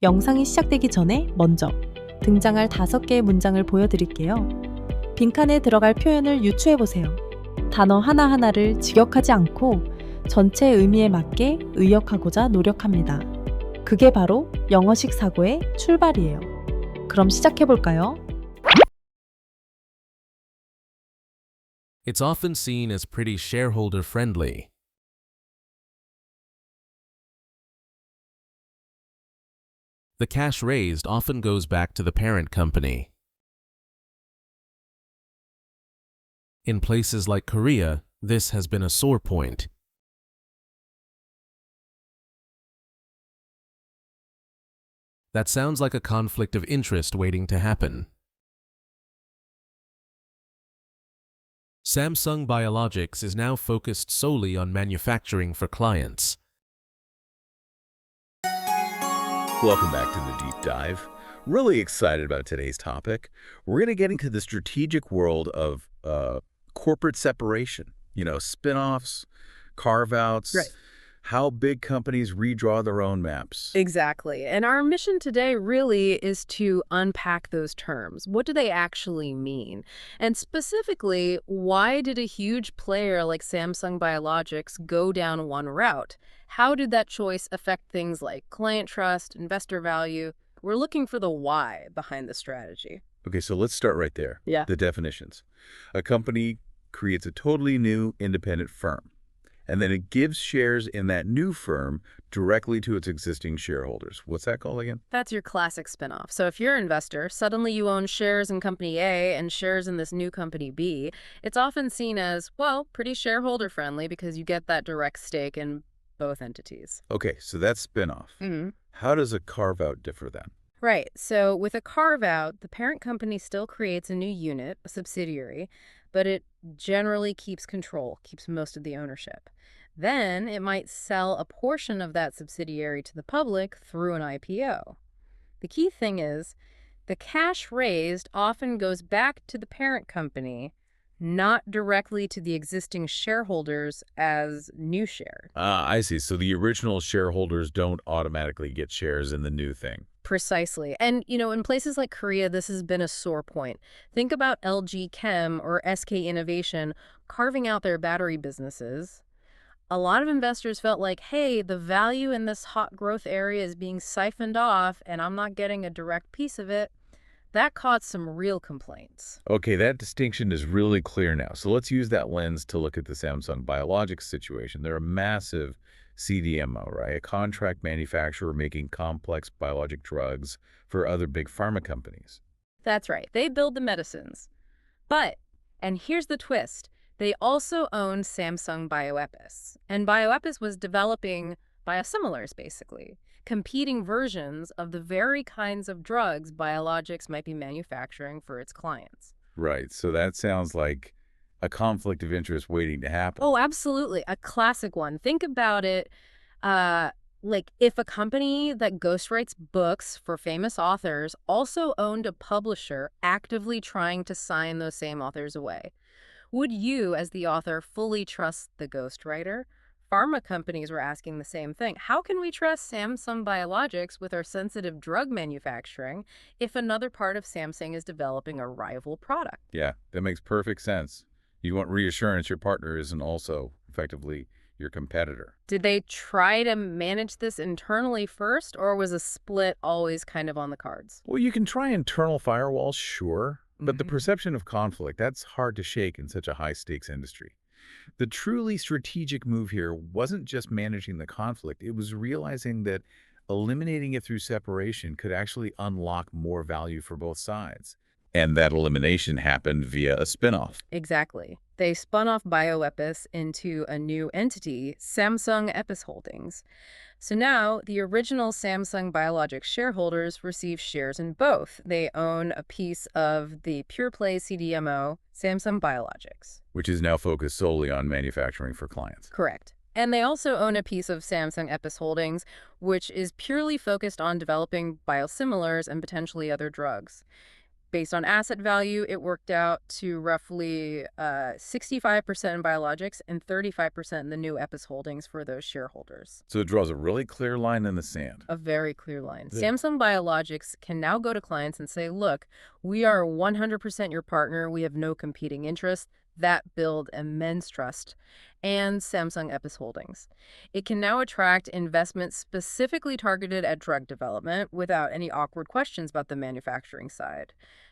영상이 시작되기 전에 먼저 등장할 5개의 문장을 보여드릴게요. 빈칸에 들어갈 표현을 유추해보세요. 단어 하나하나를 직역하지 않고 전체 의미에 맞게 의역하고자 노력합니다. 그게 바로 영어식 사고의 출발이에요. 그럼 시작해볼까요? It's often seen as pretty shareholder-friendly. The cash raised often goes back to the parent company. In places like Korea, this has been a sore point. That sounds like a conflict of interest waiting to happen. Samsung Biologics is now focused solely on manufacturing for clients. Welcome back to the Deep Dive. Really excited about today's topic. We're going to get into the strategic world of corporate separation, spin-offs, carve-outs, Right. how big companies redraw their own maps. Exactly. And our mission today really is to unpack those terms. What do they actually mean? And specifically, why did a huge player like Samsung Biologics go down one route? How did that choice affect things like client trust, investor value? We're looking for the why behind the strategy. Okay, so let's start right there. Yeah. The definitions. A company creates a totally new independent firm, and then it gives shares in that new firm directly to its existing shareholders. What's that called again? That's your classic spinoff. So if you're an investor, suddenly you own shares in company A and shares in this new company B. It's often seen as, well, pretty shareholder friendly because you get that direct stake in both entities. Okay, so that's spin-off. Mm-hmm. How does a carve-out differ then? Right. So with a carve-out, the parent company still creates a new unit, a subsidiary, but it generally keeps control, keeps most of the ownership. Then it might sell a portion of that subsidiary to the public through an IPO. The key thing is the cash raised often goes back to the parent company, not directly to the existing shareholders as new shares. I see. So the original shareholders don't automatically get shares in the new thing. Precisely. And, in places like Korea, this has been a sore point. Think about LG Chem or SK Innovation carving out their battery businesses. A lot of investors felt like, hey, the value in this hot growth area is being siphoned off and I'm not getting a direct piece of it. That caused some real complaints. Okay, that distinction is really clear now. So let's use that lens to look at the Samsung Biologics situation. They're a massive CDMO, right? A contract manufacturer making complex biologic drugs for other big pharma companies. That's right. They build the medicines. But, and here's the twist, they also own Samsung Bioepis. And Bioepis was developing biosimilars, basically, competing versions of the very kinds of drugs biologics might be manufacturing for its clients. Right, so that sounds like a conflict of interest waiting to happen. Oh, absolutely. A classic one. Think about it like if a company that ghostwrites books for famous authors also owned a publisher actively trying to sign those same authors away. Would you, as the author, fully trust the ghostwriter? Pharma companies were asking the same thing. How can we trust Samsung Biologics with our sensitive drug manufacturing if another part of Samsung is developing a rival product? Yeah, that makes perfect sense. You want reassurance your partner isn't also effectively your competitor. Did they try to manage this internally first, or was a split always kind of on the cards? Well, you can try internal firewalls, sure, but the perception of conflict, that's hard to shake in such a high-stakes industry. The truly strategic move here wasn't just managing the conflict, it was realizing that eliminating it through separation could actually unlock more value for both sides. And that elimination happened via a spinoff. Exactly. They spun off Bioepis into a new entity, Samsung Epis Holdings. So now, the original Samsung Biologics shareholders receive shares in both. They own a piece of the pure-play CDMO, Samsung Biologics. Which is now focused solely on manufacturing for clients. Correct. And they also own a piece of Samsung Epis Holdings, which is purely focused on developing biosimilars and potentially other drugs. Based on asset value, it worked out to roughly 65% in biologics and 35% in the new Epis holdings for those shareholders. So it draws a really clear line in the sand. A very clear line. Yeah. Samsung Biologics can now go to clients and say, look, we are 100% your partner. We have no competing interests. That build immense trust. And Samsung Epis Holdings. It can now attract investments specifically targeted at drug development without any awkward questions about the manufacturing side.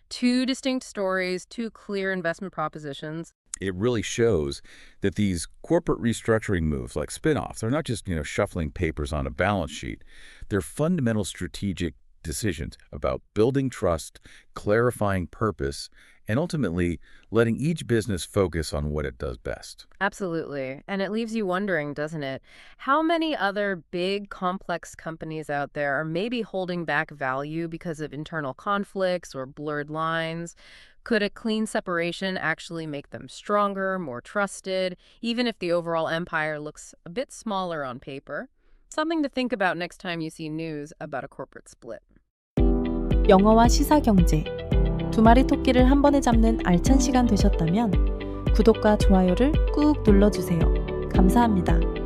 Two distinct stories, two clear investment propositions. It really shows that these corporate restructuring moves like spin-offs are not just, shuffling papers on a balance sheet. They're fundamental strategic decisions about building trust, clarifying purpose, and ultimately letting each business focus on what it does best. Absolutely. And it leaves you wondering, doesn't it? How many other big, complex companies out there are maybe holding back value because of internal conflicts or blurred lines? Could a clean separation actually make them stronger, more trusted, even if the overall empire looks a bit smaller on paper? Something to think about next time you see news about a corporate split. 영어와 시사경제 두 마리 토끼를 한 번에 잡는 알찬 시간 되셨다면 구독과 좋아요를 꾹 눌러주세요. 감사합니다.